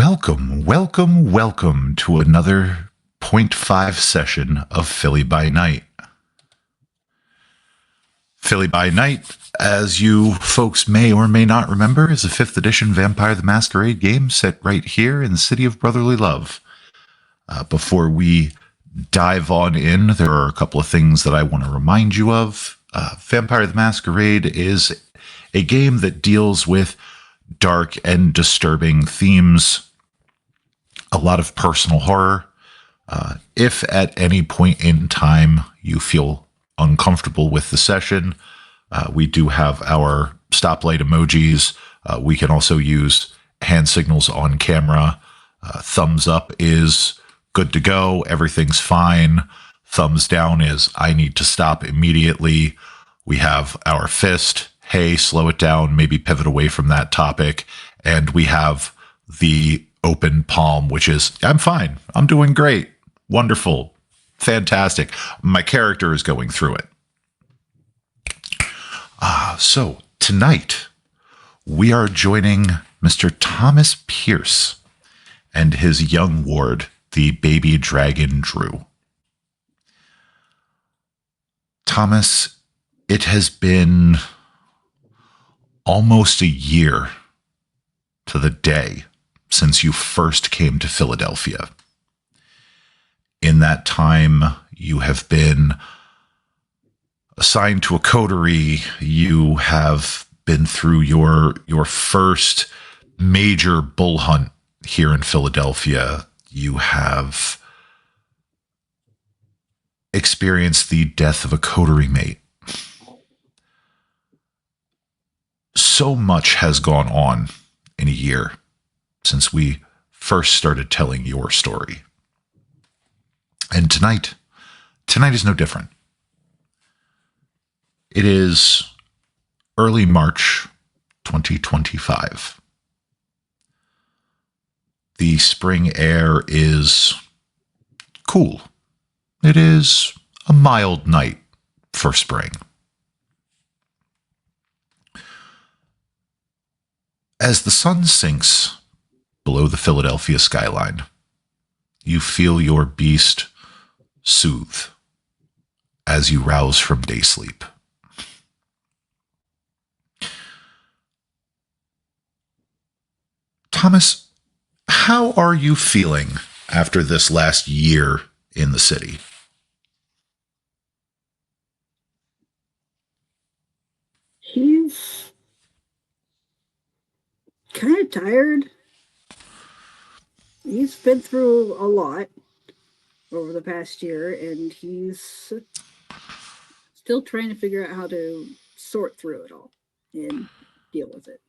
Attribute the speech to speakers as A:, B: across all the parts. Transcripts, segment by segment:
A: Welcome to another .5 session of Philly by Night. Philly by Night, as you folks may or may not remember, is a 5th edition Vampire the Masquerade game set right here in the city of brotherly love. Before we dive on in, there are a couple of things that I want to remind you of. Vampire the Masquerade is a game that deals with dark and disturbing themes, a lot of personal horror. If at any point in time you feel uncomfortable with the session, we do have our stoplight emojis. We can also use hand signals on camera. Thumbs up is good to go. Everything's fine. Thumbs down is I need to stop immediately. We have our fist. Hey, slow it down. Maybe pivot away from that topic. And we have the open palm, which is I'm fine. I'm doing great. Wonderful. Fantastic. My character is going through it. So tonight we are joining Mr. Thomas Pierce and his young ward, the baby dragon Drew. Thomas, it has been almost a year to the day since you first came to Philadelphia. In that time, you have been assigned to a coterie. You have been through your first major bull hunt here in Philadelphia. You have experienced the death of a coterie mate. So much has gone on in a year since we first started telling your story. And tonight is no different. It is early March 2025. The spring air is cool. It is a mild night for spring. As the sun sinks below the Philadelphia skyline, you feel your beast soothe as you rouse from day sleep. Thomas, how are you feeling after this last year in the city?
B: He's kind of tired. He's been through a lot over the past year, and he's still trying to figure out how to sort through it all and deal with it.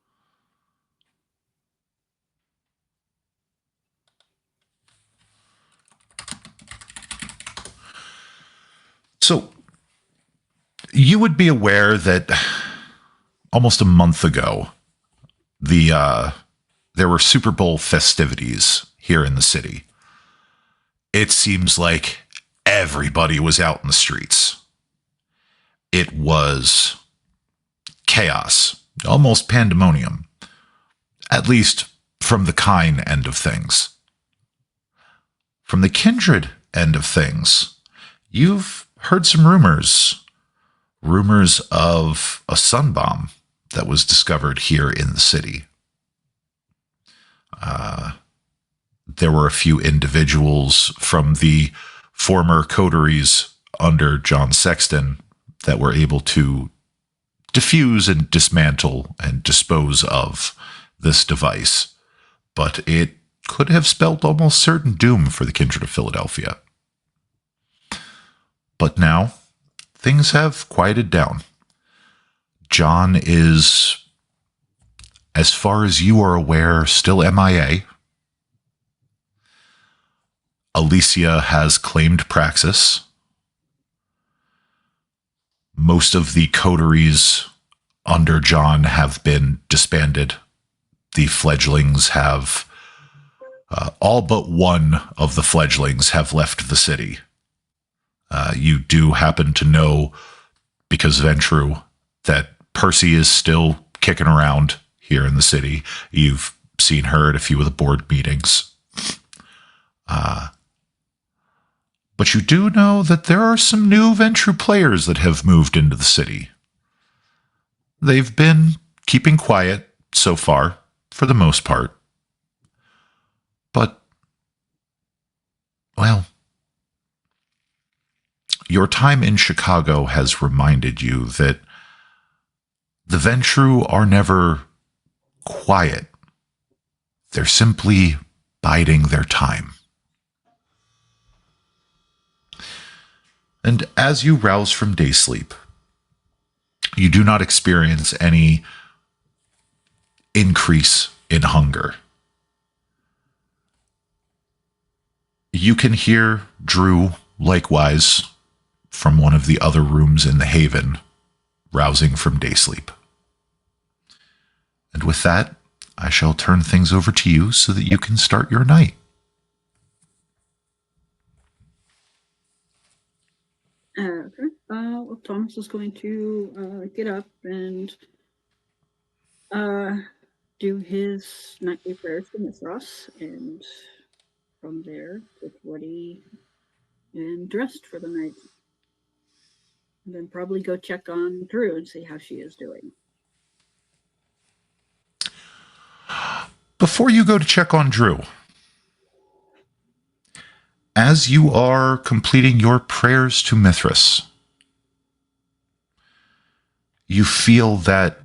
A: So, you would be aware that almost a month ago, there were Super Bowl festivities here in the city. It seems like everybody was out in the streets. It was chaos, almost pandemonium, at least from the kind end of things. From the kindred end of things, you've heard some rumors of a sun bomb that was discovered here in the city. There were a few individuals from the former coteries under John Sexton that were able to defuse and dismantle and dispose of this device, but it could have spelled almost certain doom for the kindred of Philadelphia. But now, things have quieted down. John is, as far as you are aware, still MIA. Alicia has claimed Praxis. Most of the coteries under John have been disbanded. The fledglings have, all but one of the fledglings have left the city. You do happen to know, because of Ventru, that Percy is still kicking around here in the city. You've seen her at a few of the board meetings. But you do know that there are some new Ventrue players that have moved into the city. They've been keeping quiet so far, for the most part. But, well, your time in Chicago has reminded you that the Ventrue are never quiet. They're simply biding their time. And as you rouse from day sleep, you do not experience any increase in hunger. You can hear Drew, likewise, from one of the other rooms in the Haven, rousing from day sleep. And with that, I shall turn things over to you so that you can start your night.
B: Okay. Well, Thomas is going to get up and do his nightly prayers to Miss Ross, and from there, get ready and dressed for the night. And then probably go check on Drew and see how she is doing.
A: Before you go to check on Drew, as you are completing your prayers to Mithras, you feel that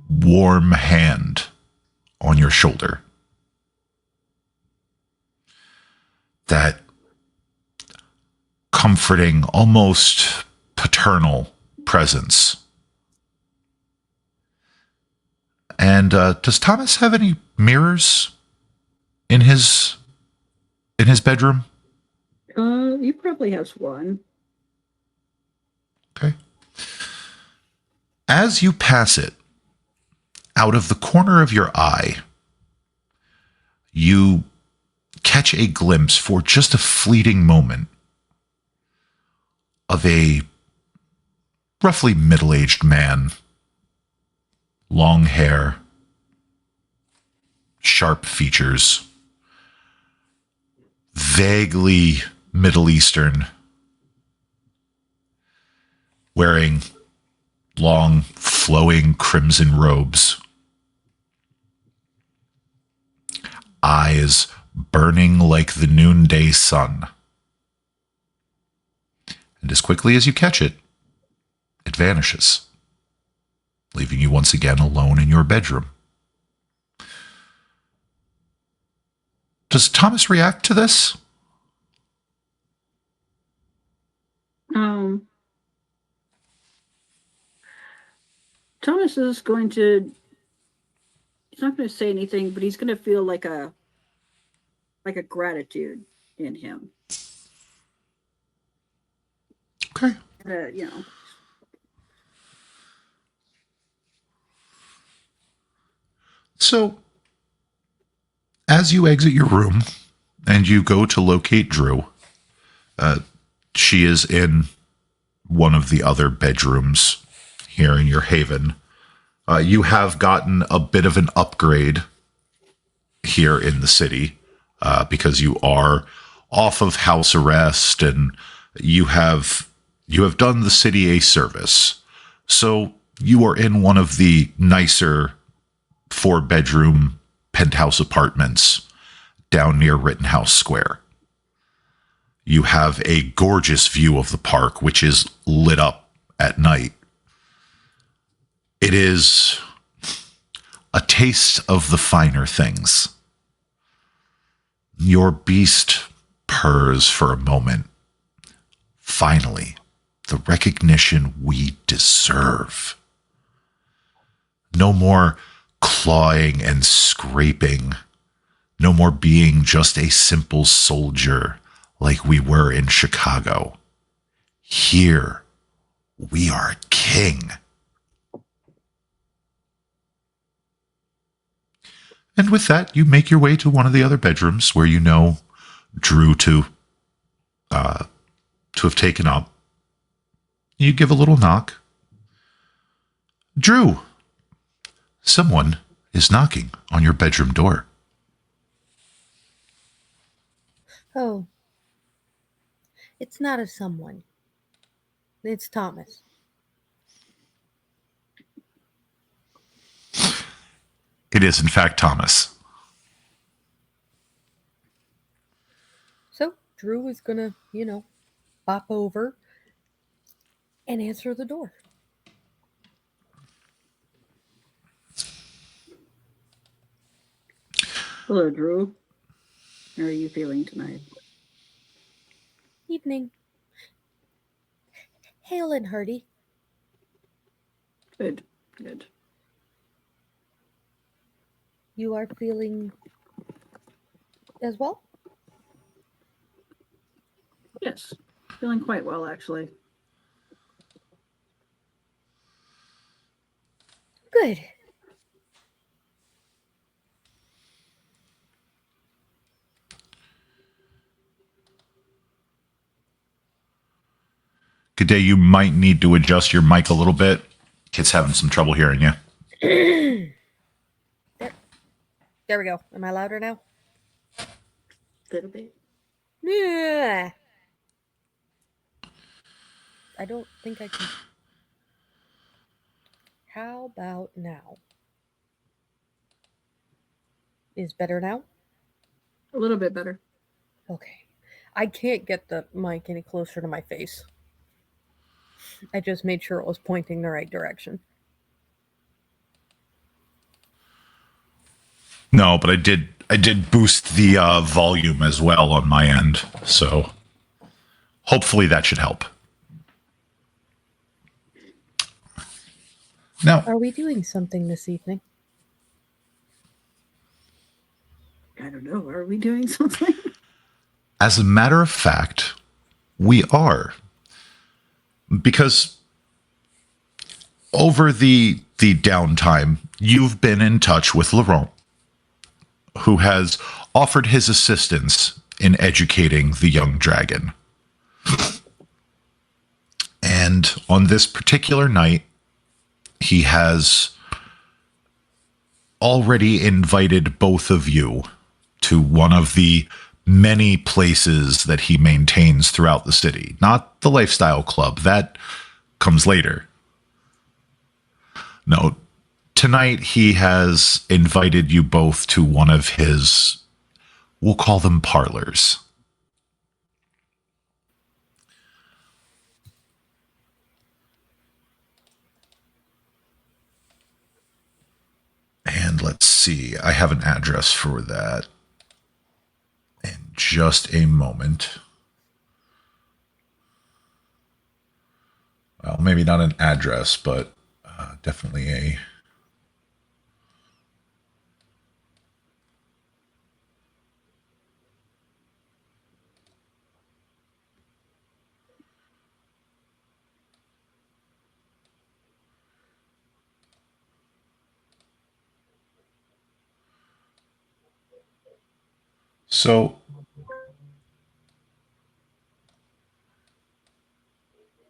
A: warm hand on your shoulder. That comforting, almost paternal presence. And does Thomas have any mirrors in his bedroom?
B: He probably has one.
A: Okay. As you pass it, out of the corner of your eye, you catch a glimpse for just a fleeting moment of a roughly middle-aged man, long hair, sharp features, vaguely Middle Eastern, wearing long, flowing crimson robes, eyes burning like the noonday sun. And as quickly as you catch it, it vanishes, leaving you once again alone in your bedroom. Does Thomas react to this?
B: Thomas is he's not going to say anything, but he's going to feel like a gratitude in him.
A: Okay. So, as you exit your room and you go to locate Drew, she is in one of the other bedrooms here in your haven. You have gotten a bit of an upgrade here in the city because you are off of house arrest and you have done the city a service. So you are in one of the nicer 4-bedroom penthouse apartments down near Rittenhouse Square. You have a gorgeous view of the park, which is lit up at night. It is a taste of the finer things. Your beast purrs for a moment. Finally, the recognition we deserve. No more clawing and scraping. No more being just a simple soldier like we were in Chicago. Here, we are king. And with that, you make your way to one of the other bedrooms where you know Drew to have taken up. You give a little knock. Drew, someone is knocking on your bedroom door.
C: Oh, it's not a someone. It's Thomas.
A: It is, in fact, Thomas.
C: So Drew is gonna, bop over and answer the door.
B: Hello, Drew. How are you feeling tonight?
C: Evening. Hail and hearty.
B: Good, good.
C: You are feeling as well?
B: Yes, feeling quite well, actually.
C: Good.
A: Good day. You might need to adjust your mic a little bit. Kid's having some trouble hearing you.
C: There we go. Am I louder now?
B: A little bit.
C: Yeah. I don't think I can. How about now? Is better now?
B: A little bit better.
C: Okay. I can't get the mic any closer to my face. I just made sure it was pointing the right direction.
A: No, but I did boost the volume as well on my end, so hopefully that should help. Now,
C: Are we doing something this evening?
B: I don't know. Are we doing something?
A: as a matter of fact, we are, because over the downtime, you've been in touch with Laurent, who has offered his assistance in educating the young dragon. And on this particular night, he has already invited both of you to one of the many places that he maintains throughout the city. Not the lifestyle club, that comes later. No, tonight he has invited you both to one of his, we'll call them parlors. And let's see, I have an address for that in just a moment. Well, maybe not an address, but definitely a. So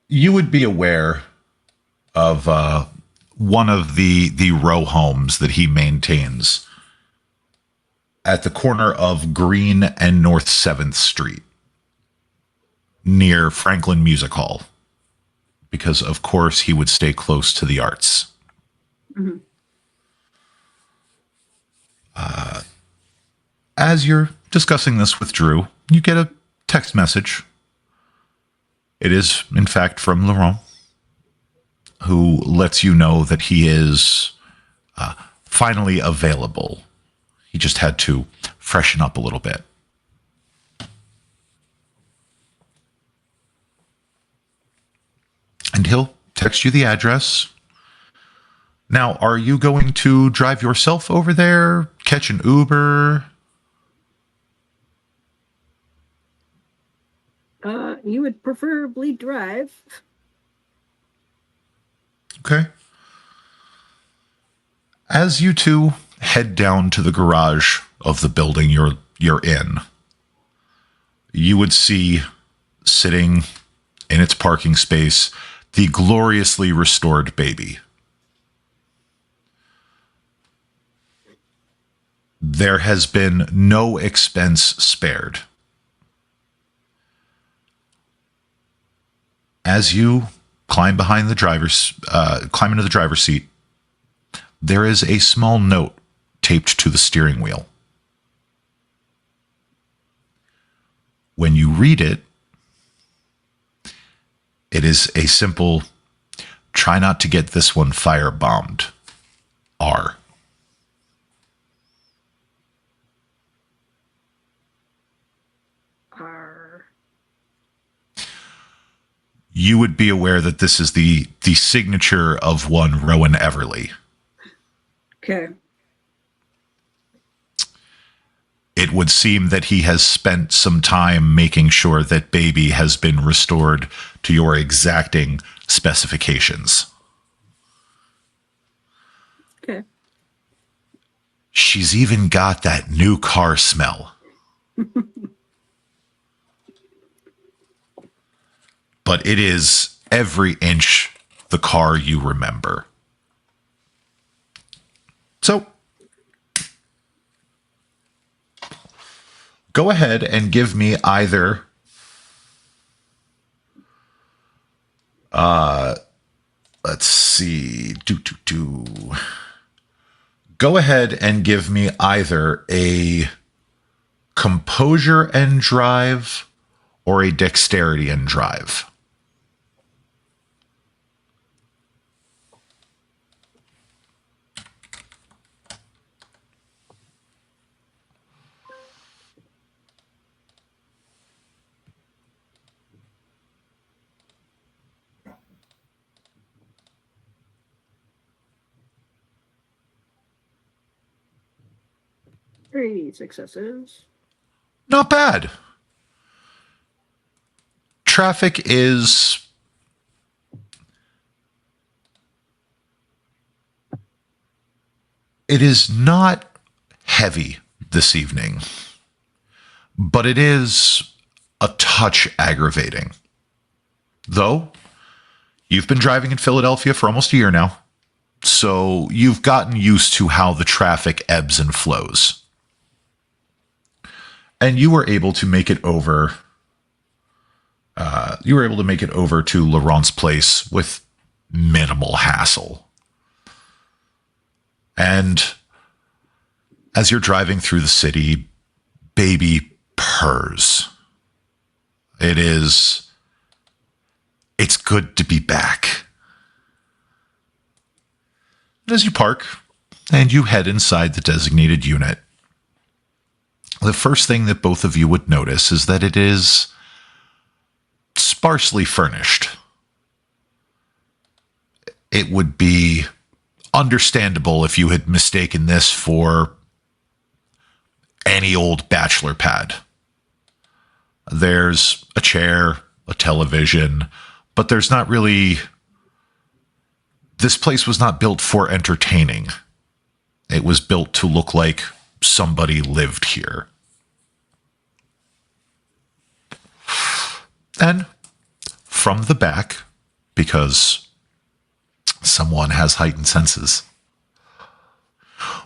A: you would be aware of one of the row homes that he maintains at the corner of Green and North 7th Street near Franklin Music Hall, because of course he would stay close to the arts.
B: Mm-hmm.
A: As you're discussing this with Drew, you get a text message. It is, in fact, from Laurent, who lets you know that he is finally available. He just had to freshen up a little bit. And he'll text you the address. Now, are you going to drive yourself over there? Catch an Uber?
B: You would preferably drive.
A: Okay. As you two head down to the garage of the building you're in, you would see sitting in its parking space the gloriously restored baby. There has been no expense spared As you climb into the driver's seat, there is a small note taped to the steering wheel. When you read it, it is a simple, try not to get this one firebombed, R.
B: R.
A: You would be aware that this is the signature of one Rowan Everly.
B: Okay.
A: It would seem that he has spent some time making sure that baby has been restored to your exacting specifications.
B: Okay.
A: She's even got that new car smell. But it is every inch the car you remember. So, go ahead and give me either let's see. Go ahead and give me either a composure and drive or a dexterity and drive.
B: Three successes.
A: Not bad. Traffic is it is not heavy this evening, but it is a touch aggravating. Though, you've been driving in Philadelphia for almost a year now, so you've gotten used to how the traffic ebbs and flows. And you were able to make it over. To Laurent's place with minimal hassle. And as you're driving through the city, baby purrs. It's good to be back. As you park and you head inside the designated unit, the first thing that both of you would notice is that it is sparsely furnished. It would be understandable if you had mistaken this for any old bachelor pad. There's a chair, a television, but there's not really... This place was not built for entertaining. It was built to look like somebody lived here. And from the back, because someone has heightened senses,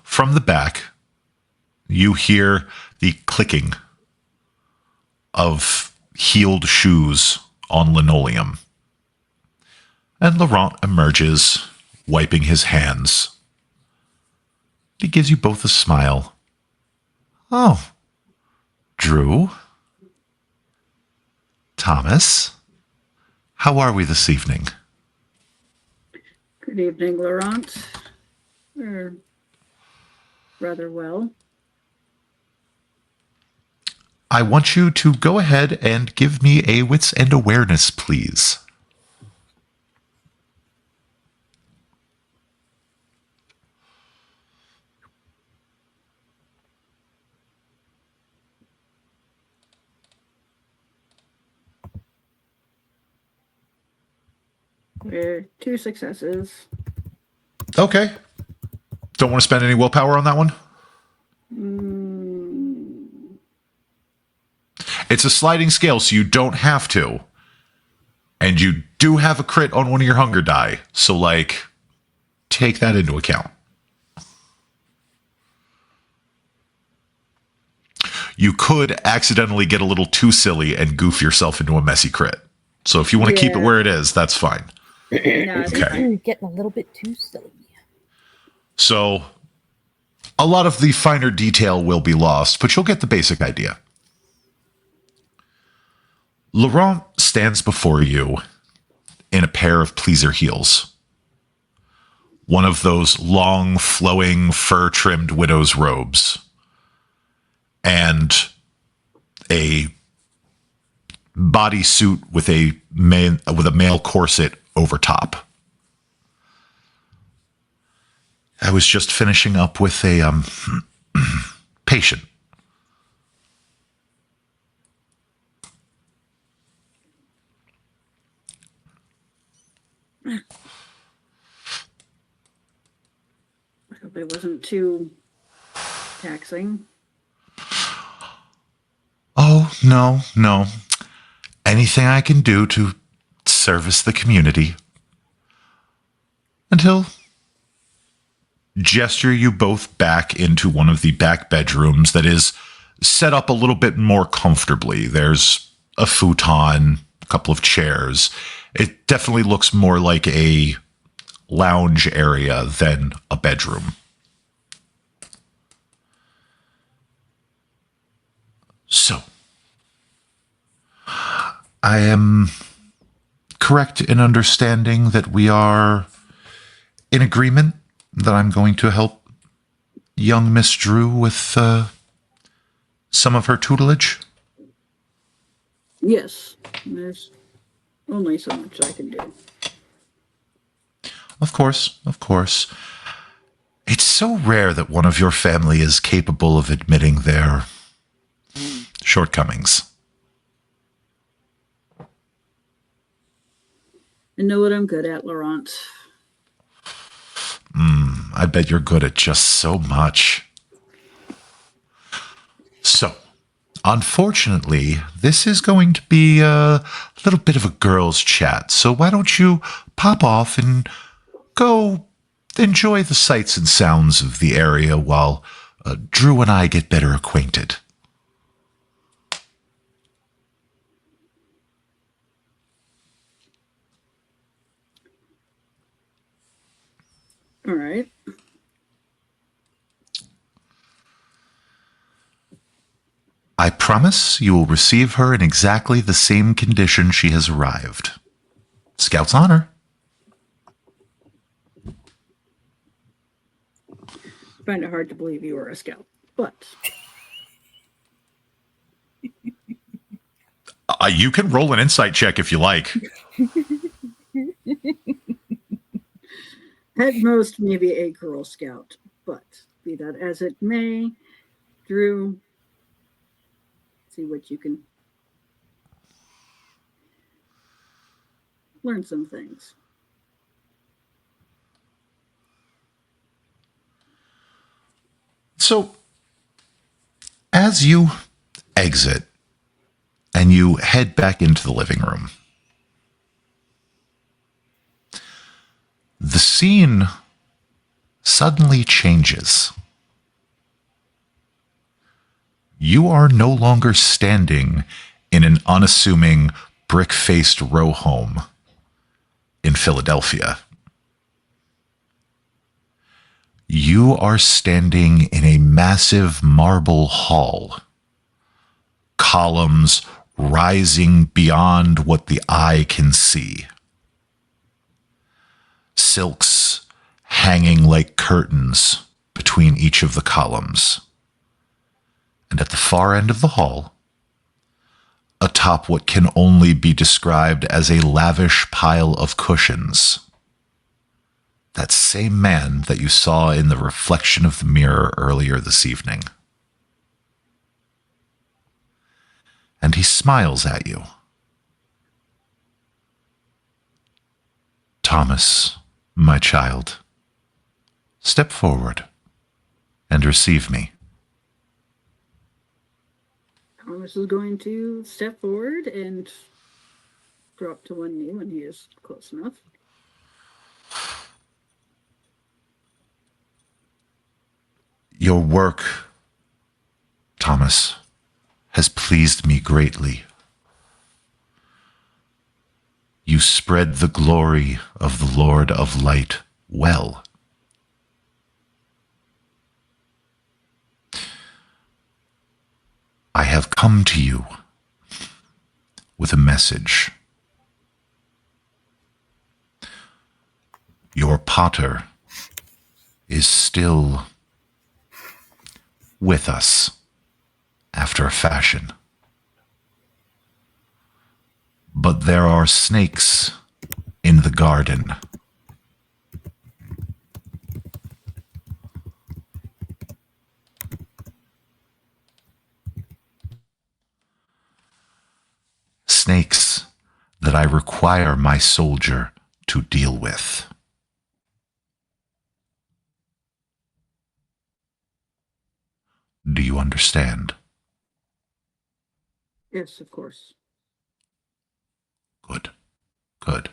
A: from the back, you hear the clicking of heeled shoes on linoleum. And Laurent emerges, wiping his hands. He gives you both a smile. Oh, Drew? Thomas? How are we this evening?
B: Good evening, Laurent. Rather well.
A: I want you to go ahead and give me a wits and awareness, please.
B: Two successes.
A: Okay. Don't want to spend any willpower on that one? It's a sliding scale, so you don't have to. And you do have a crit on one of your hunger die. So, take that into account. You could accidentally get a little too silly and goof yourself into a messy crit. So if you want to keep it
B: Yeah.
A: where it is, that's fine.
B: No, it's
A: Okay.
B: fine.
C: Getting a little bit too silly.
A: So a lot of the finer detail will be lost, but you'll get the basic idea. Laurent stands before you in a pair of pleaser heels. One of those long, flowing, fur-trimmed widow's robes. And a bodysuit with a male corset over top. I was just finishing up with a patient.
B: I hope it wasn't too taxing.
A: Oh, no. Anything I can do to service the community. Until gesture you both back into one of the back bedrooms that is set up a little bit more comfortably. There's a futon, a couple of chairs. It definitely looks more like a lounge area than a bedroom. So, I am correct in understanding that we are in agreement that I'm going to help young Miss Drew with some of her tutelage?
B: Yes, there's only so much I can do.
A: Of course. It's so rare that one of your family is capable of admitting their shortcomings.
B: I know what I'm good at, Laurent.
A: I bet you're good at just so much. So, unfortunately, this is going to be a little bit of a girls' chat. So why don't you pop off and go enjoy the sights and sounds of the area while Drew and I get better acquainted.
B: All right.
A: I promise you will receive her in exactly the same condition she has arrived. Scout's honor.
B: I find it hard to believe you were a scout, but
A: You can roll an insight check if you like.
B: at most maybe a Girl Scout. But be that as it may, Drew, see what you can learn some things.
A: So, as you exit and you head back into the living room, the scene suddenly changes. You are no longer standing in an unassuming brick-faced row home in Philadelphia. You are standing in a massive marble hall, columns rising beyond what the eye can see, silks hanging like curtains between each of the columns. And at the far end of the hall, atop what can only be described as a lavish pile of cushions, that same man that you saw in the reflection of the mirror earlier this evening. And he smiles at you. Thomas, my child, step forward and receive me.
B: Thomas is going to step forward and drop to one knee when he is close enough.
A: Your work, Thomas, has pleased me greatly. You spread the glory of the Lord of Light well. I have come to you with a message. Your potter is still with us after a fashion. But there are snakes in the garden. Snakes that I require my soldier to deal with. Do you understand?
B: Yes, of course.
A: Good. Good.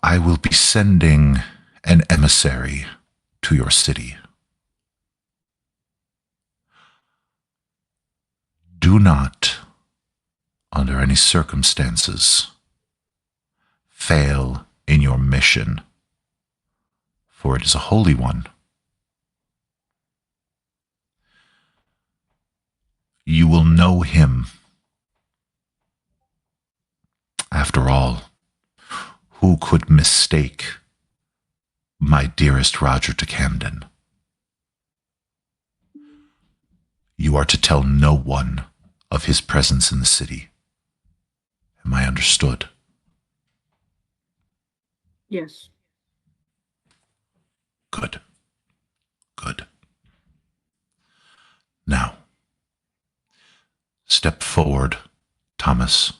A: I will be sending an emissary to your city. Do not, under any circumstances, fail in your mission, for it is a holy one. You will know him. After all, who could mistake my dearest Roger de Camden? You are to tell no one of his presence in the city. Am I understood?
B: Yes.
A: Good. Good. Now, step forward, Thomas.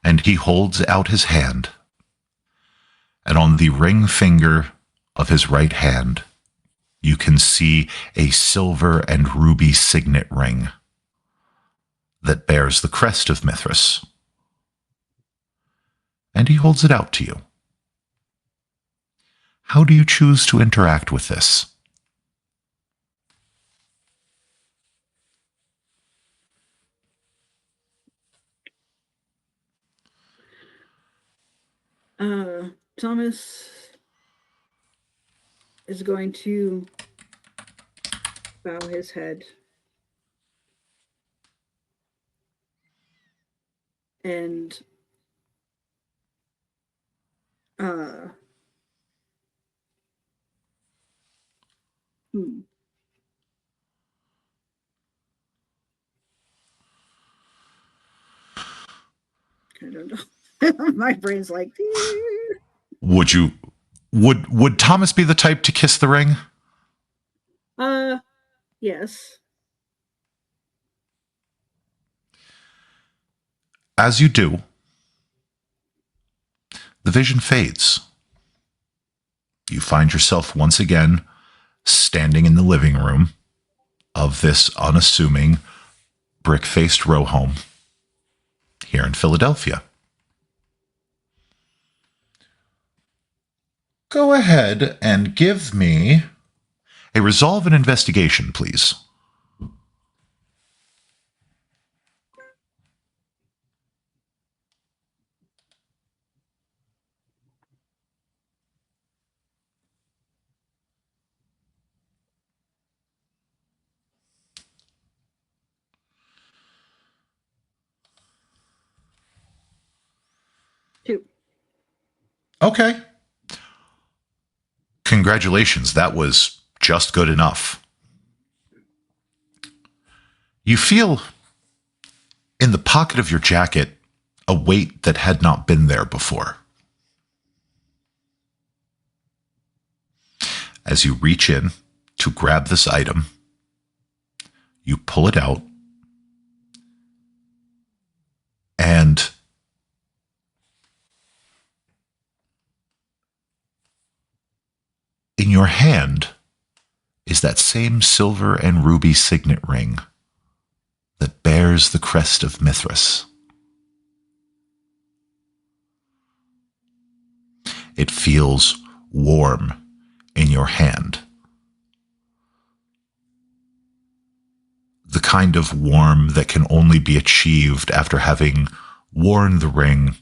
A: And he holds out his hand, and on the ring finger of his right hand, you can see a silver and ruby signet ring that bears the crest of Mithras. And he holds it out to you. How do you choose to interact with this?
B: Thomas is going to bow his head and I don't know. My brain's like,
A: Would Thomas be the type to kiss the ring?
B: yes.
A: As you do, the vision fades. You find yourself once again standing in the living room of this unassuming, brick-faced row home here in Philadelphia. Go ahead and give me a resolve and investigation, please.
B: Two.
A: Okay. Congratulations, that was just good enough. You feel in the pocket of your jacket a weight that had not been there before. As you reach in to grab this item, you pull it out, and in your hand is that same silver and ruby signet ring that bears the crest of Mithras. It feels warm in your hand. The kind of warm that can only be achieved after having worn the ring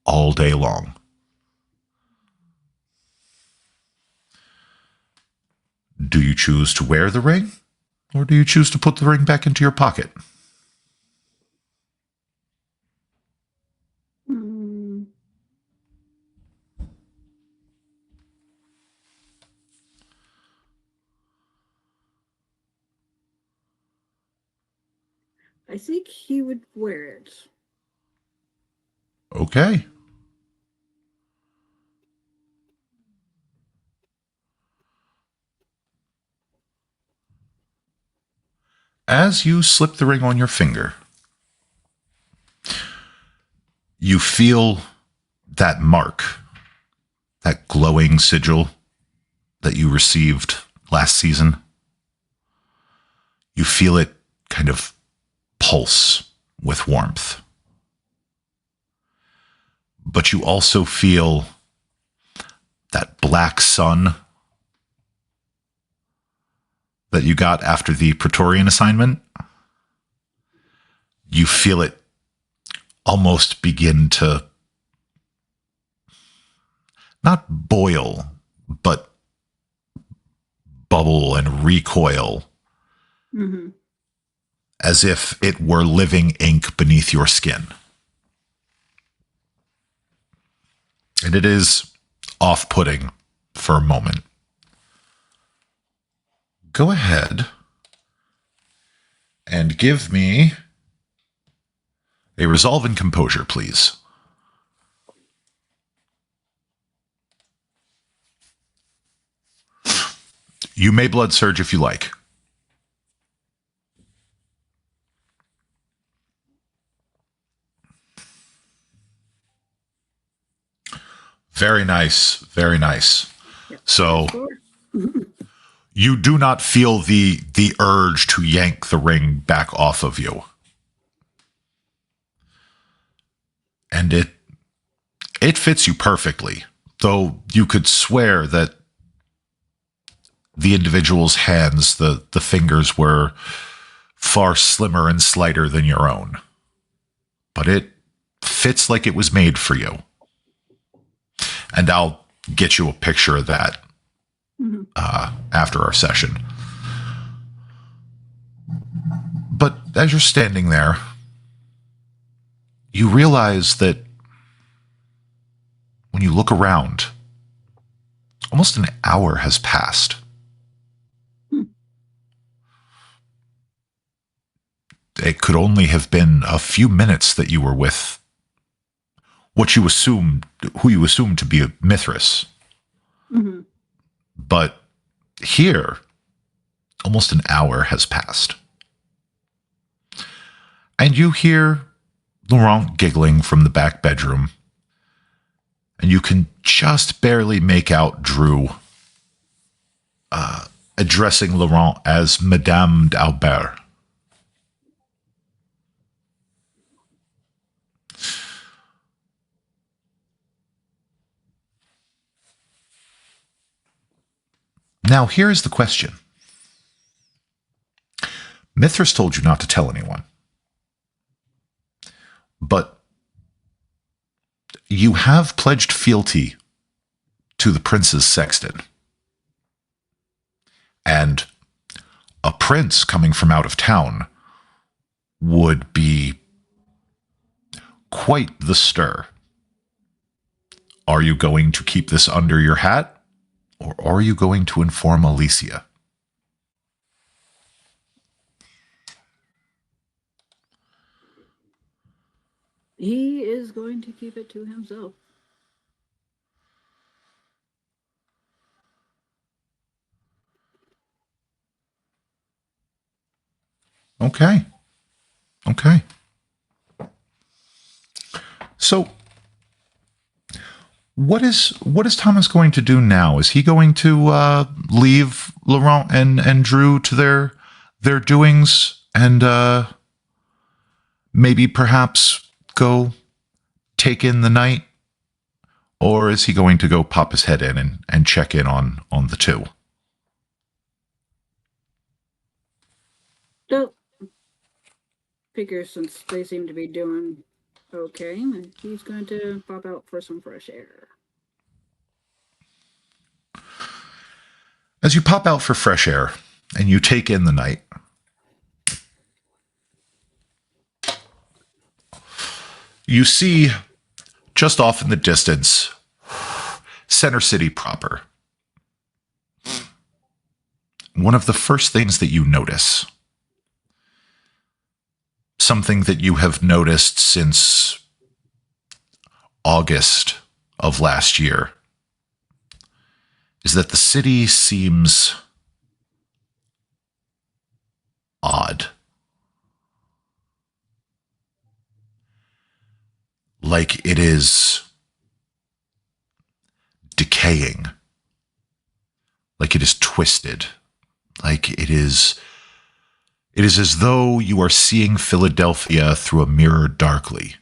A: all day long. Do you choose to wear the ring, or do you choose to put the ring back into your pocket?
B: Hmm. I think he would wear it.
A: Okay. As you slip the ring on your finger, you feel that mark, that glowing sigil that you received last season. You feel it kind of pulse with warmth. But you also feel that black sun that you got after the Praetorian assignment. You feel it almost begin to not boil, but bubble and recoil,
B: Mm-hmm.
A: as if it were living ink beneath your skin. And it is off-putting for a moment. Go ahead and give me a resolve and composure, please. You may blood surge if you like. Very nice. Very nice.
B: Yep.
A: So
B: Sure.
A: you do not feel the urge to yank the ring back off of you. And it fits you perfectly, though you could swear that the individual's hands, the fingers were far slimmer and slighter than your own. But it fits like it was made for you. And I'll get you a picture of that after our session. But as you're standing there, you realize that when you look around, almost an hour has passed. It could only have been a few minutes that you were with who you assumed to be Mithras.
B: Mm-hmm.
A: But here, almost an hour has passed. And you hear Laurent giggling from the back bedroom. And you can just barely make out Drew addressing Laurent as Madame d'Albert. Now, here is the question. Mithras told you not to tell anyone. But you have pledged fealty to the prince's sexton. And a prince coming from out of town would be quite the stir. Are you going to keep this under your hat? Or are you going to inform Alicia?
B: He is going to keep it to himself.
A: Okay. Okay. So, what is Thomas going to do now? Is he going to leave Laurent and Drew to their doings and maybe perhaps go take in the night? Or is he going to go pop his head in and check in on the two?
B: So figures since they seem to be doing okay, he's going to pop out for some fresh air.
A: As you pop out for fresh air and you take in the night, you see just off in the distance, Center City proper. One of the first things that you notice, something that you have noticed since August of last year, is that the city seems odd. Like it is decaying. Like it is twisted. Like it is as though you are seeing Philadelphia through a mirror darkly.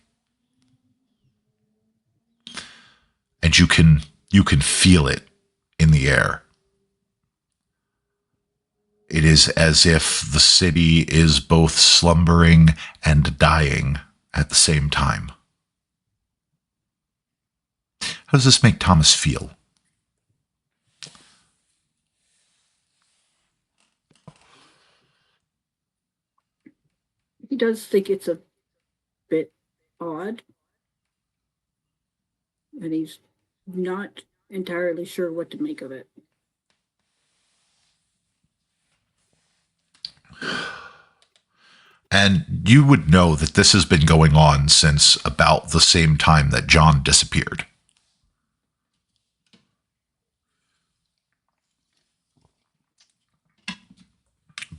A: And you can feel it in the air. It is as if the city is both slumbering and dying at the same time. How does this make Thomas feel?
B: He does think it's a bit odd, and he's not entirely sure what to make of it.
A: And you would know that this has been going on since about the same time that John disappeared.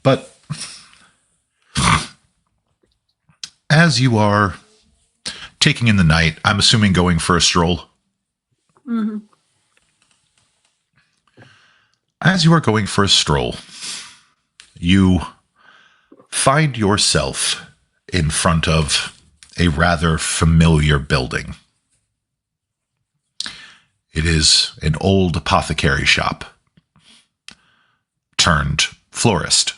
A: But as you are taking in the night, I'm assuming going for a stroll.
B: Mm-hmm.
A: As you are going for a stroll, you find yourself in front of a rather familiar building. It is an old apothecary shop turned florist,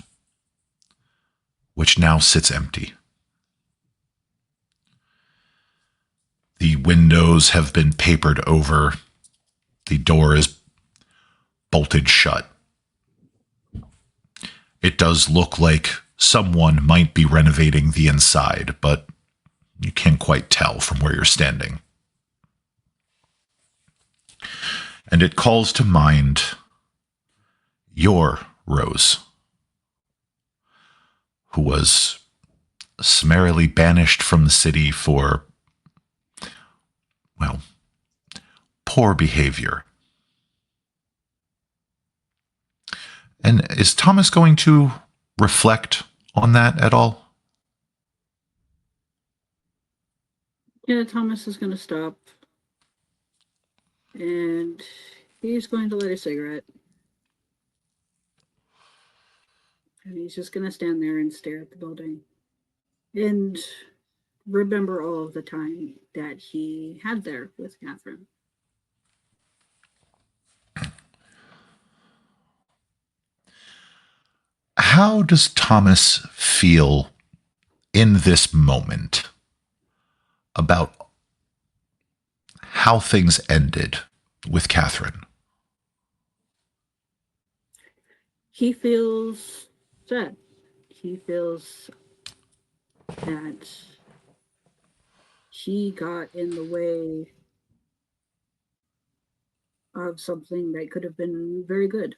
A: which now sits empty. The windows have been papered over. The door is bolted shut. It does look like someone might be renovating the inside, but you can't quite tell from where you're standing. And it calls to mind your Rose, who was summarily banished from the city for, well, poor behavior. And is Thomas going to reflect on that at all?
B: Yeah, Thomas is going to stop. And he's going to light a cigarette. And he's just going to stand there and stare at the building. And remember all of the time that he had there with Catherine.
A: How does Thomas feel in this moment about how things ended with Catherine?
B: He feels sad. He feels that she got in the way of something that could have been very good.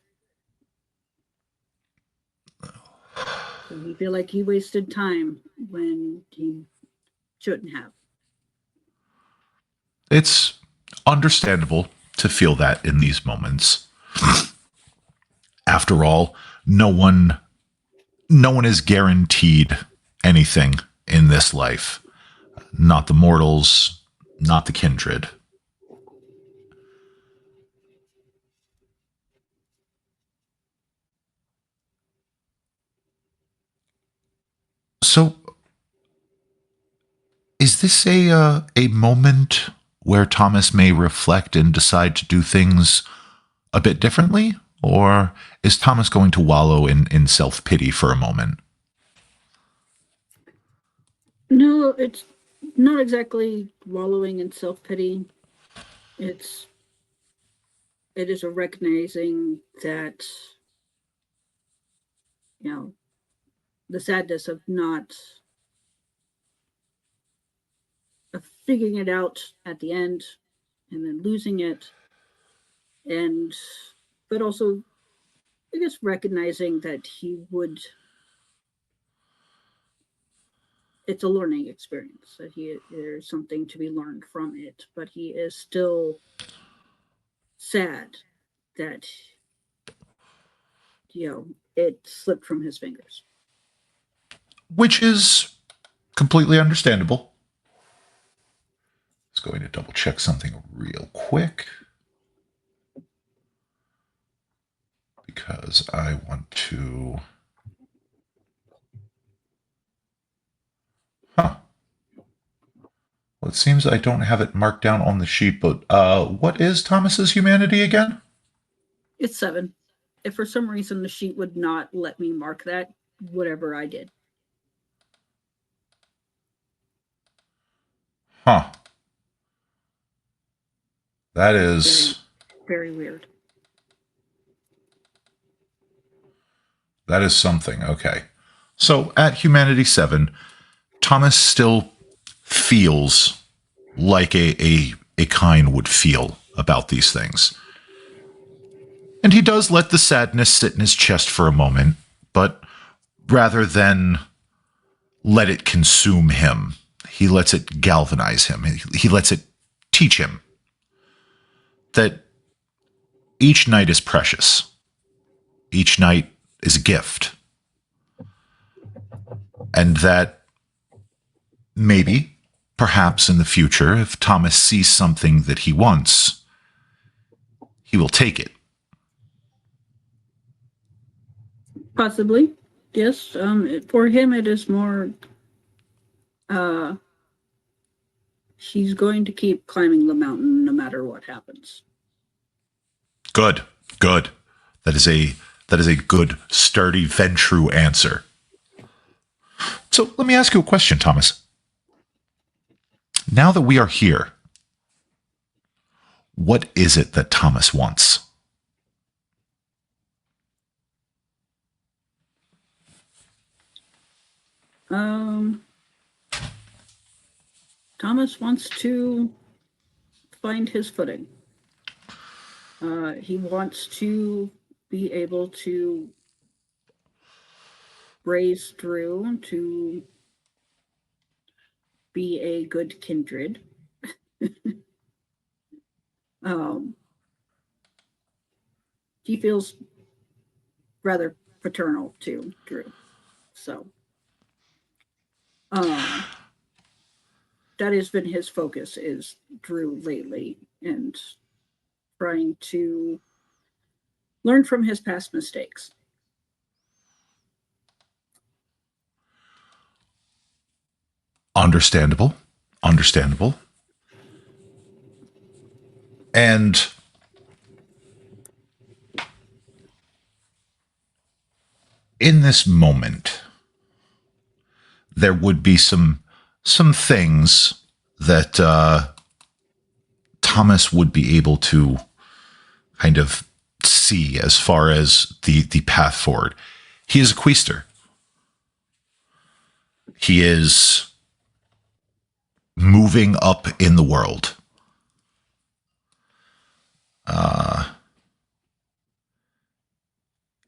B: So he feel like he wasted time when he shouldn't have.
A: It's understandable to feel that in these moments. After all, no one is guaranteed anything in this life. Not the mortals, not the kindred. So, is this a moment where Thomas may reflect and decide to do things a bit differently? Or is Thomas going to wallow in self-pity for a moment?
B: No, it's not exactly wallowing in self-pity. It's it is a recognizing that, you know, the sadness of not of figuring it out at the end and then losing it, and but also I guess recognizing that he would it's a learning experience, that there's something to be learned from it, but he is still sad that it slipped from his fingers.
A: Which is completely understandable. Just going to double check something real quick because I want to. Huh. Well, it seems I don't have it marked down on the sheet, but what is Thomas's humanity again?
B: It's 7. If for some reason the sheet would not let me mark that, whatever I did.
A: Huh. That is
B: very, very weird.
A: That is something. Okay. So at Humanity 7, Thomas still feels like a Kine would feel about these things. And he does let the sadness sit in his chest for a moment, but rather than let it consume him, he lets it galvanize him. He lets it teach him that each night is precious. Each night is a gift. And that maybe, perhaps in the future, if Thomas sees something that he wants, he will take it.
B: Possibly, yes. For him, it is more. He's going to keep climbing the mountain no matter what happens.
A: Good, good. That is a good, sturdy, Ventrue answer. So let me ask you a question, Thomas. Now that we are here, what is it that Thomas wants?
B: Thomas wants to find his footing. He wants to be able to raise through, to be a good kindred. He feels rather paternal to Drew. So that has been his focus, is Drew lately, and trying to learn from his past mistakes.
A: Understandable. Understandable. And in this moment, there would be some things that Thomas would be able to kind of see as far as the path forward. He is a queester. He is moving up in the world.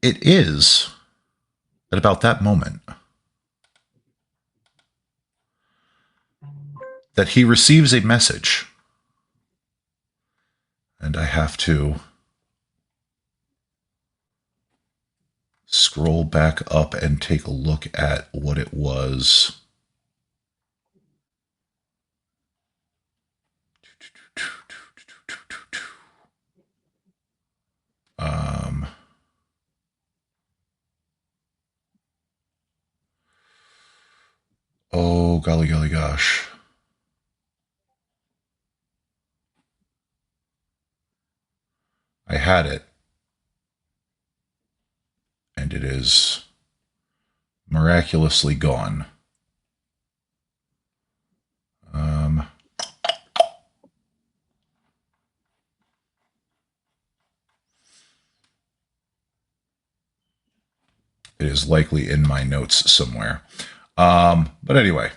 A: It is at about that moment that he receives a message. And I have to scroll back up and take a look at what it was. Oh, golly, golly, gosh. I had it. And it is miraculously gone. It is likely in my notes somewhere. But anyway.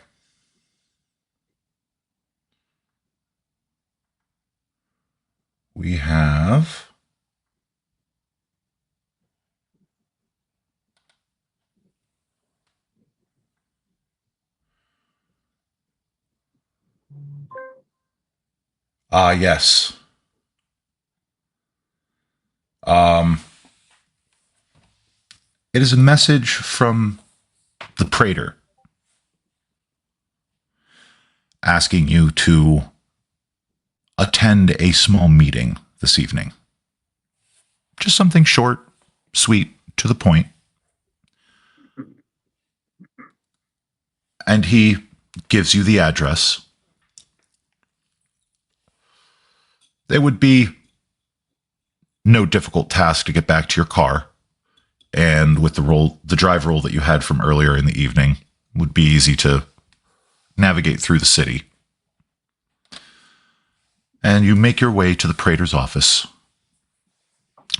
A: We have... yes. It is a message from the Praetor asking you to attend a small meeting this evening. Just something short, sweet, to the point. And he gives you the address. It would be no difficult task to get back to your car. And with the drive role that you had from earlier in the evening, would be easy to navigate through the city. And you make your way to the Praetor's office,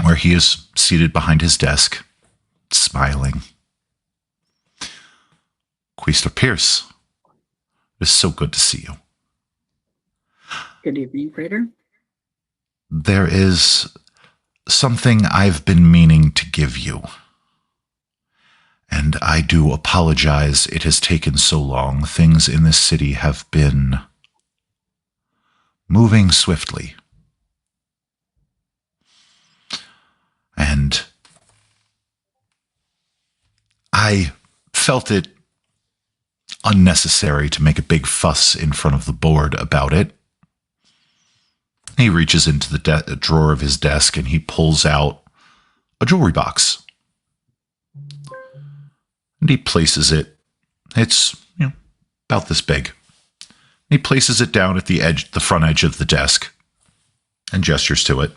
A: where he is seated behind his desk, smiling. Quaestor Pierce, it is so good to see you.
B: Good evening, Praetor.
A: There is something I've been meaning to give you. And I do apologize it has taken so long. Things in this city have been moving swiftly. And I felt it unnecessary to make a big fuss in front of the board about it. He reaches into the drawer of his desk and he pulls out a jewelry box. And he places it. It's, about this big. He places it down at the front edge of the desk and gestures to it.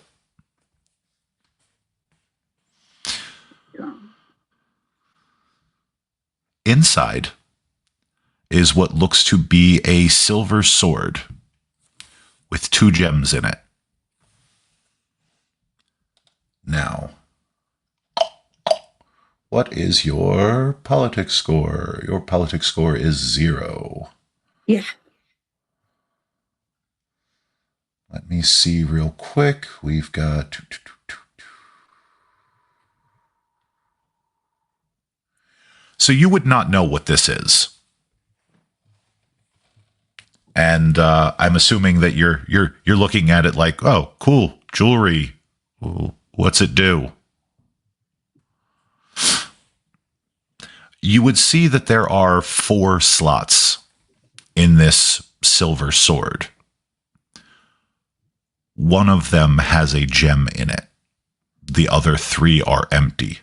A: Inside is what looks to be a silver sword with 2 gems in it. Now, what is your politics score? Your politics score is 0.
B: Yeah.
A: Let me see real quick. We've got... So you would not know what this is. And I'm assuming that you're looking at it like, oh, cool, jewelry. What's it do? You would see that there are 4 slots in this silver sword. One of them has a gem in it. The other 3 are empty.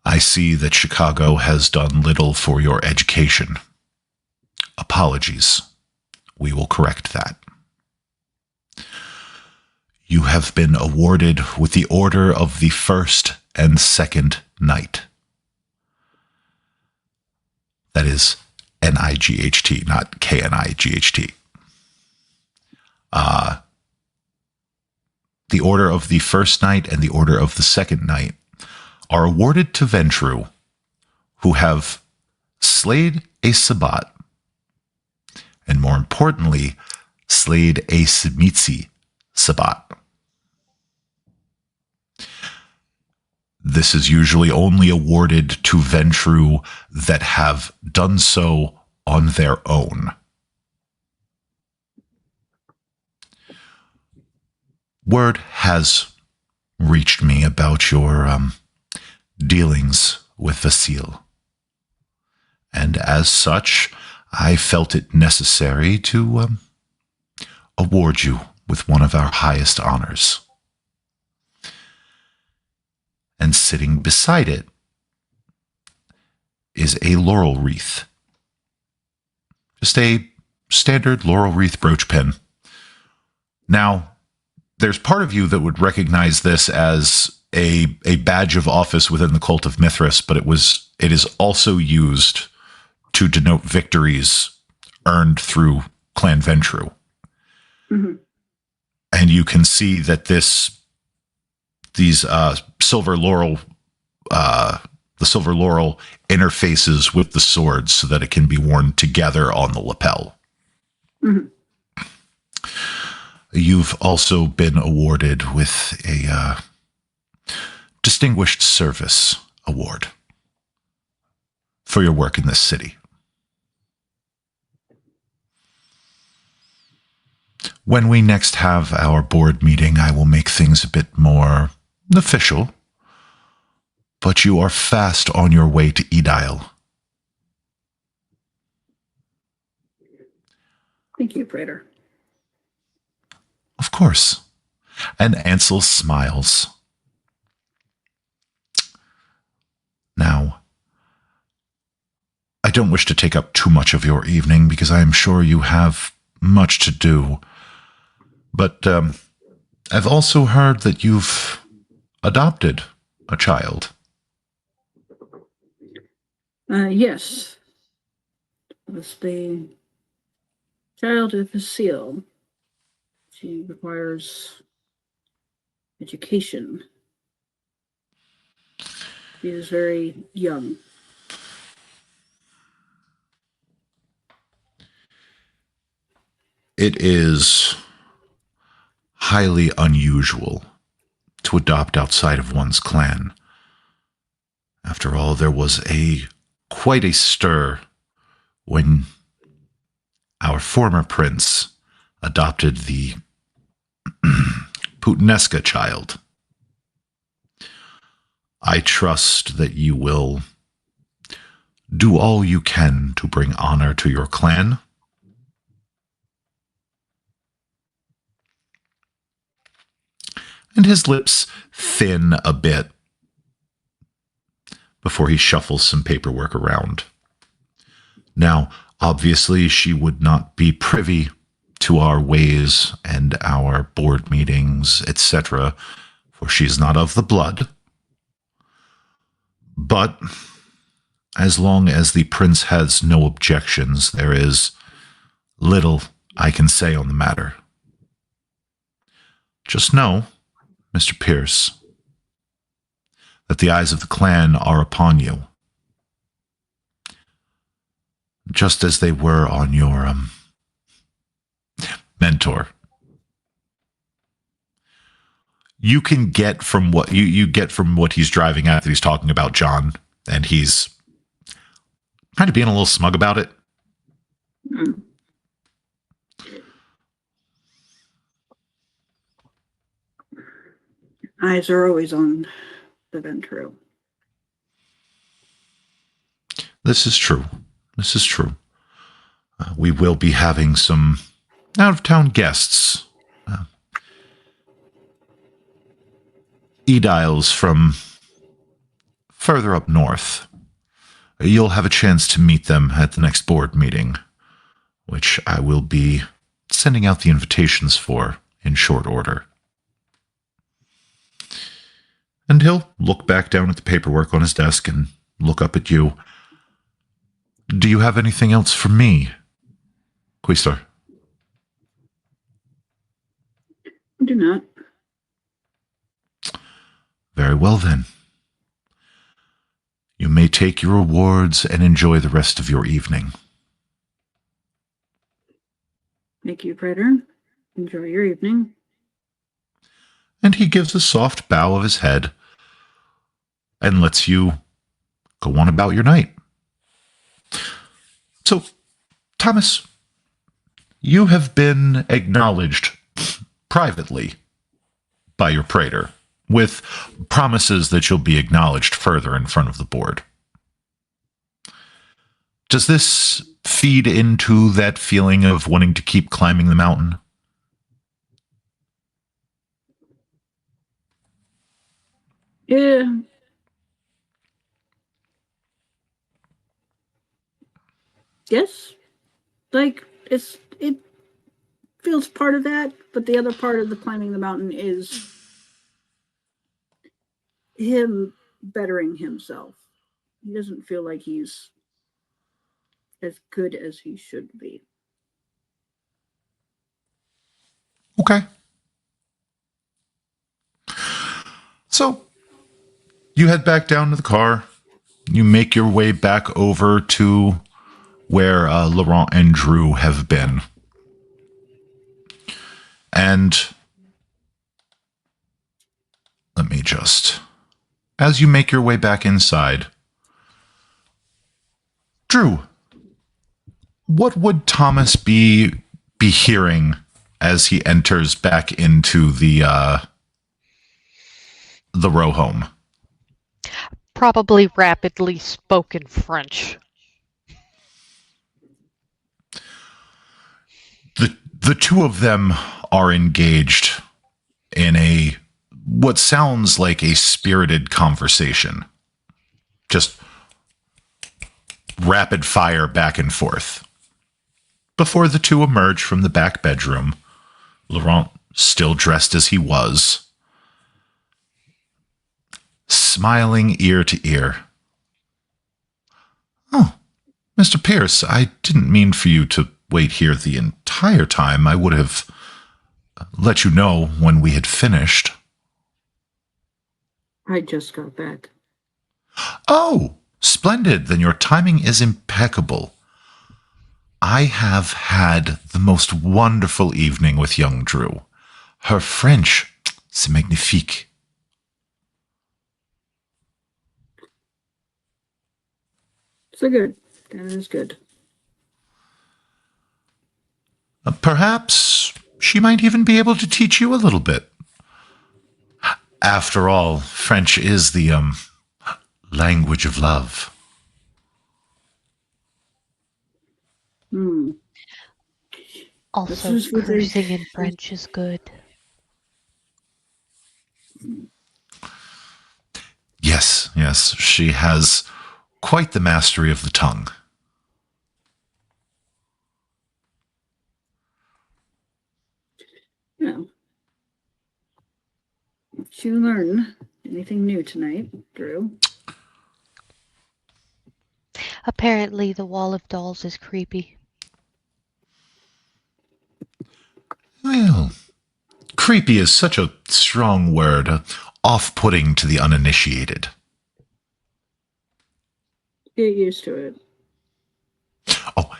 A: I see that Chicago has done little for your education. Apologies. We will correct that. You have been awarded with the Order of the First and Second Knight. That is N-I-G-H-T, not K-N-I-G-H-T. The Order of the First Knight and the Order of the Second Knight are awarded to Ventru, who have slayed a Sabbat, and more importantly, slayed a Simitsi Sabbat. This is usually only awarded to Ventru that have done so on their own. Word has reached me about your dealings with Vasile. And as such, I felt it necessary to award you with one of our highest honors. And sitting beside it is a laurel wreath. Just a standard laurel wreath brooch pin. Now, there's part of you that would recognize this as a badge of office within the cult of Mithras, but it is also used to denote victories earned through Clan Ventru. Mm-hmm. and you can see that these silver laurel, the silver laurel interfaces with the sword so that it can be worn together on the lapel.
B: Mhm.
A: You've also been awarded with a Distinguished Service Award for your work in this city. When we next have our board meeting, I will make things a bit more official, but you are fast on your way to Edile.
B: Thank you, Praetor.
A: Of course. And Ansel smiles. Now, I don't wish to take up too much of your evening because I am sure you have much to do. But I've also heard that you've adopted a child.
B: Yes. It was the child of Facile. She requires education. She is very young.
A: It is highly unusual to adopt outside of one's clan. After all, there was quite a stir when our former prince adopted the Putanesca child. I trust that you will do all you can to bring honor to your clan. And his lips thin a bit before he shuffles some paperwork around. Now, obviously, she would not be privy to our ways and our board meetings, etc., for she's not of the blood. But as long as the prince has no objections, there is little I can say on the matter. Just know, Mr. Pierce, that the eyes of the clan are upon you, just as they were on your mentor. You can get from what you get from what he's driving at that he's talking about John, and he's kind of being a little smug about it.
B: Mm. Eyes are always on the Ventru.
A: This is true. This is true. We will be having some out-of-town guests. Ediles from further up north. You'll have a chance to meet them at the next board meeting, which I will be sending out the invitations for in short order. And he'll look back down at the paperwork on his desk and look up at you. Do you have anything else for me, Quaestor?
B: I do not.
A: Very well, then. You may take your rewards and enjoy the rest of your evening.
B: Thank you, Praetor. Enjoy your evening.
A: And he gives a soft bow of his head and lets you go on about your night. So, Thomas, you have been acknowledged privately by your praetor, with promises that you'll be acknowledged further in front of the board. Does this feed into that feeling of wanting to keep climbing the mountain?
B: Yeah. Yes. Like, it feels part of that, but the other part of the climbing the mountain is him bettering himself. He doesn't feel like he's as good as he should be.
A: Okay. So you head back down to the car. You make your way back over to where Laurent and Drew have been. And let me just... As you make your way back inside, Drew, what would Thomas be hearing as he enters back into the row home?
D: Probably rapidly spoken French.
A: The two of them are engaged in what sounds like a spirited conversation. Just rapid fire back and forth. Before the two emerge from the back bedroom, Laurent, still dressed as he was, smiling ear to ear. "Oh, Mr. Pierce, I didn't mean for you to wait here the entire time. I would have let you know when we had finished."
B: I just got back.
A: "Oh, splendid. Then your timing is impeccable. I have had the most wonderful evening with young Drew. Her French, c'est magnifique."
B: So good. That is good.
A: Perhaps she might even be able to teach you a little bit. After all, French is the language of love.
D: Also,
B: This is what they-
D: cursing in French is good.
A: Yes, she has quite the mastery of the tongue.
B: Well, did you learn anything new tonight, Drew?
D: Apparently, the wall of dolls is creepy.
A: Well, creepy is such a strong word, off-putting to the uninitiated.
B: Get used to it.
A: Oh,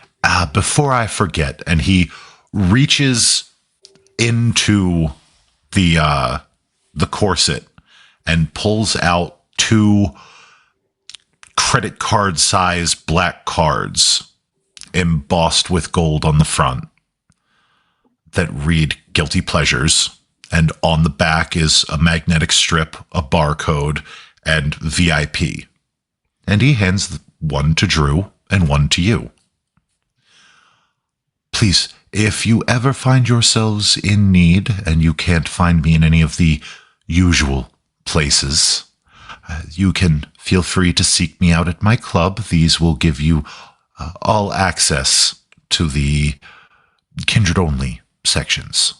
A: before I forget, and he reaches into the corset and pulls out two credit card size black cards embossed with gold on the front that read "Guilty Pleasures," and on the back is a magnetic strip, a barcode, and VIP. And he hands one to Drew and one to you. Please, if you ever find yourselves in need and you can't find me in any of the usual places, you can feel free to seek me out at my club. These will give you all access to the kindred-only sections.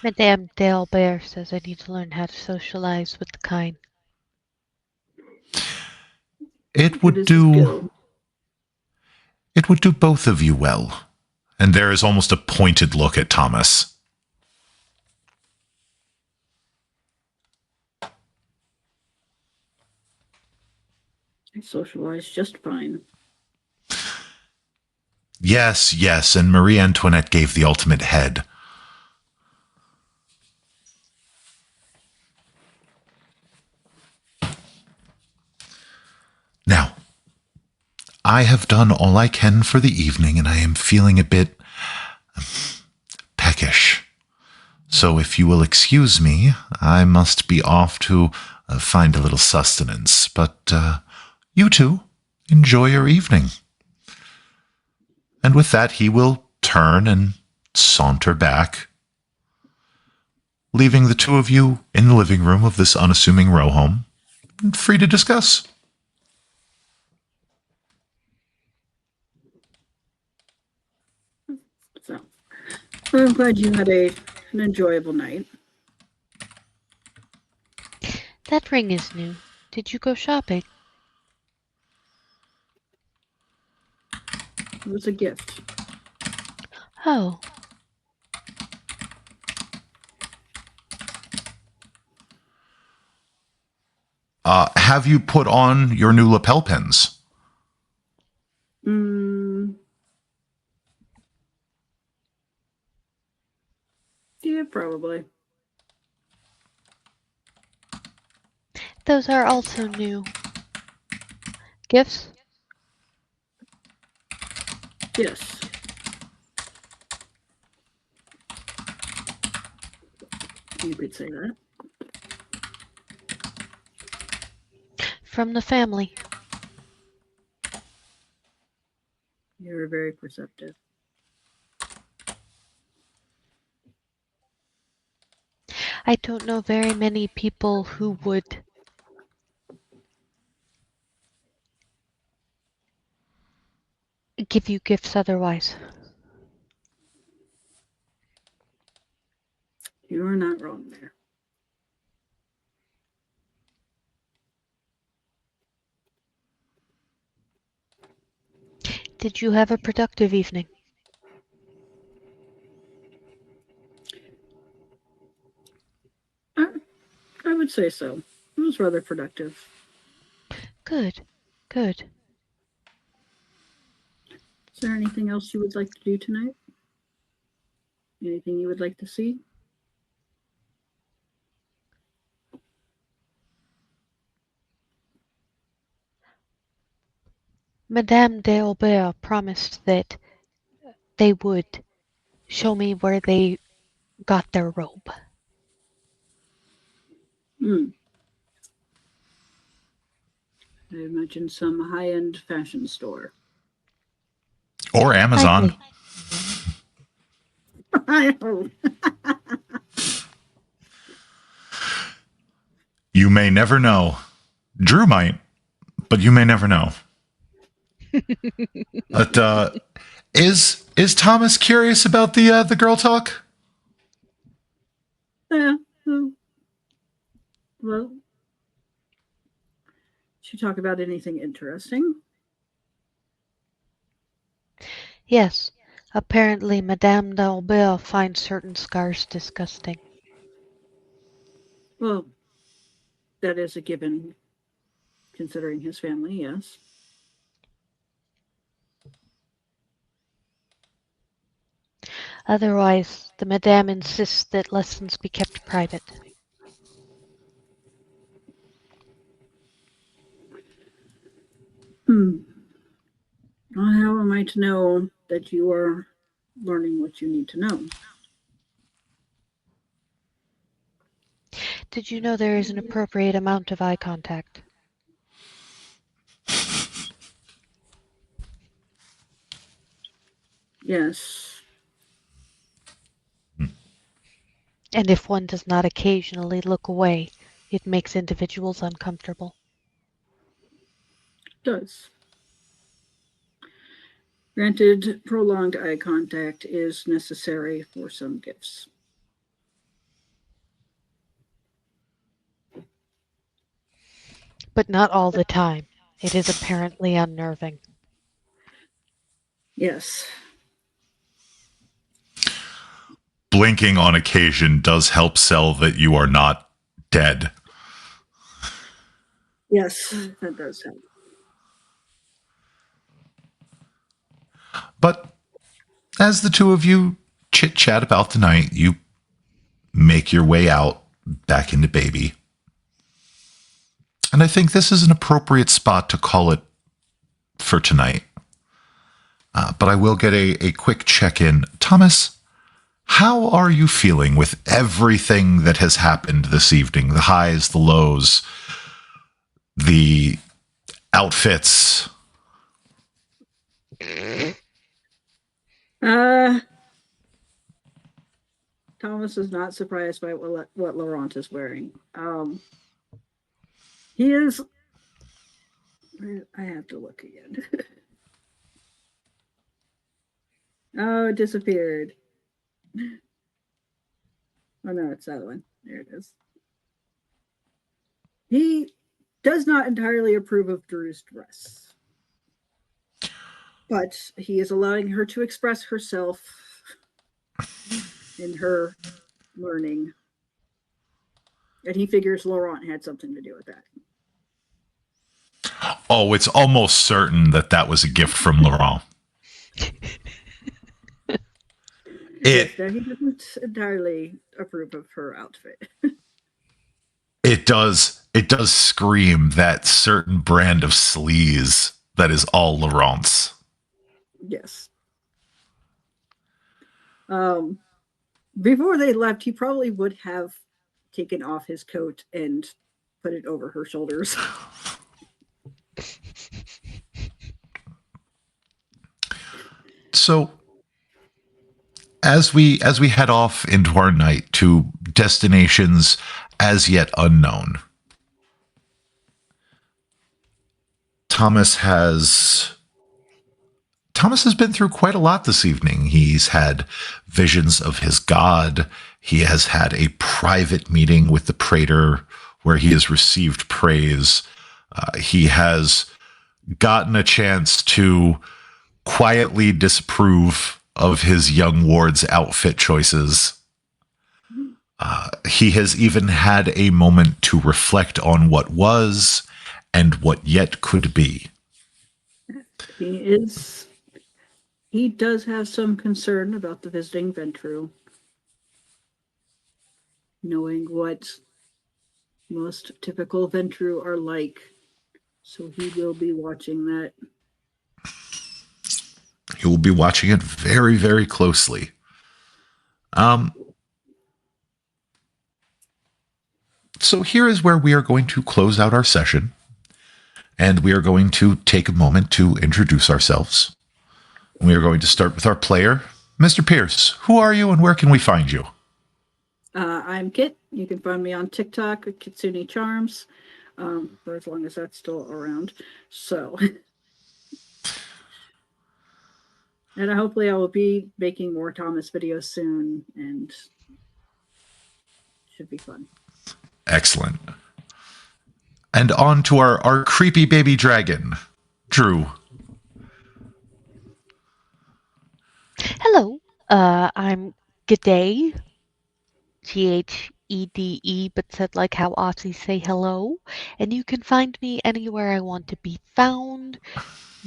D: Madame D'Albert says I need to learn how to socialize with the kind.
A: It would do both of you well. And there is almost a pointed look at Thomas.
B: I socialize just fine.
A: Yes, and Marie Antoinette gave the ultimate head. Now, I have done all I can for the evening, and I am feeling a bit peckish. So if you will excuse me, I must be off to find a little sustenance. But you two, enjoy your evening. And with that, he will turn and saunter back, leaving the two of you in the living room of this unassuming row home, free to discuss.
B: So, well, I'm glad you had an enjoyable night.
D: That ring is new. Did you go shopping?
B: It was a gift.
D: Oh,
A: Have you put on your new lapel pins?
B: Yeah, probably.
D: Those are also new. Gifts?
B: Yes. You could say that.
D: From the family.
B: You're very perceptive.
D: I don't know very many people who would give you gifts otherwise.
B: You're not wrong there.
D: Did you have a productive evening?
B: I would say so. It was rather productive.
D: Good. Good.
B: Is there anything else you would like to do tonight? Anything you would like to see?
D: Madame de Aubert promised that they would show me where they got their robe.
B: I imagine some high-end fashion store.
A: Or Amazon?
D: Likely.
B: I hope.
A: You may never know. Drew might, but you may never know. But is Thomas curious about the girl talk?
B: Yeah. Well, did you talk about anything interesting?
D: Yes. Apparently, Madame de Aubert finds certain scars disgusting.
B: Well, that is a given, considering his family, yes.
D: Otherwise, the Madame insists that lessons be kept private.
B: Well, how am I to know that you are learning what you need to know?
D: Did you know there is an appropriate amount of eye contact?
B: Yes,
D: And if one does not occasionally look away, it makes individuals uncomfortable.
B: it does. Granted, prolonged eye contact is necessary for some gifts.
D: But not all the time. It is apparently unnerving.
B: Yes.
A: Blinking on occasion does help sell that you are not dead.
B: Yes, that does help.
A: But as the two of you chit chat about the night, you make your way out back into Baby. And I think this is an appropriate spot to call it for tonight. But I will get a quick check-in. Thomas, how are you feeling with everything that has happened this evening? The highs, the lows, the outfits.
B: Thomas is not surprised by what Laurent is wearing. He is. I have to look again. Oh, it disappeared. Oh no, it's that one. There it is. He does not entirely approve of Drew's dress, but he is allowing her to express herself in her learning. And he figures Laurent had something to do with that.
A: Oh, it's almost certain that that was a gift from Laurent.
B: Yes,
A: It
B: no, he doesn't entirely approve of her outfit.
A: it does scream that certain brand of sleaze that is all Laurent's.
B: Yes. Before they left, he probably would have taken off his coat and put it over her shoulders.
A: So as we head off into our night to destinations as yet unknown, Thomas has Thomas has been through quite a lot this evening. He's had visions of his god. He has had a private meeting with the praetor where he has received praise. He has gotten a chance to quietly disapprove of his young ward's outfit choices. He has even had a moment to reflect on what was and what yet could be.
B: He does have some concern about the visiting Ventru, knowing what most typical Ventru are like. So he will be watching that.
A: He will be watching it very, very closely. So here is where we are going to close out our session, and we are going to take a moment to introduce ourselves. We are going to start with our player, Mr. Pierce. Who are you and where can we find you?
B: I'm Kit. You can find me on TikTok at Kitsune Charms, for as long as that's still around. So, and hopefully I will be making more Thomas videos soon, and should be fun.
A: Excellent. And on to our creepy baby dragon, Drew.
D: Hello, I'm G'day, Ghede, but said like how Aussies say hello. And you can find me anywhere I want to be found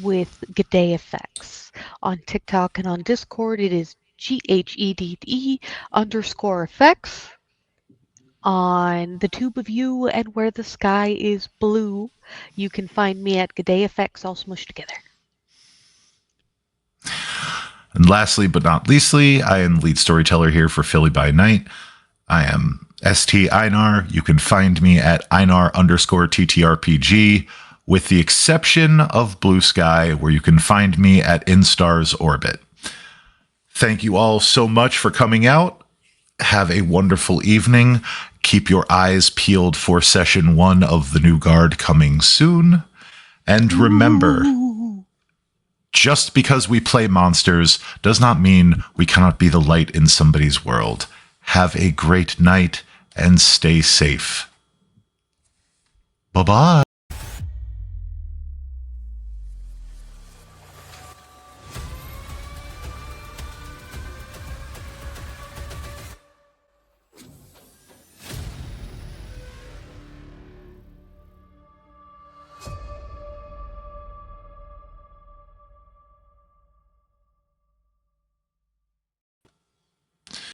D: with G'day Effects. On TikTok and on Discord, it is GHEDE_effects. On the tube of you and where the sky is blue, you can find me at G'day Effects all smushed together.
A: And lastly, but not leastly, I am lead storyteller here for Philly by Night. I am ST Einar. You can find me at Einar_TTRPG, with the exception of Blue Sky, where you can find me at InStars Orbit. Thank you all so much for coming out. Have a wonderful evening. Keep your eyes peeled for session 1 of the new guard coming soon. And remember, just because we play monsters does not mean we cannot be the light in somebody's world. Have a great night and stay safe. Bye-bye.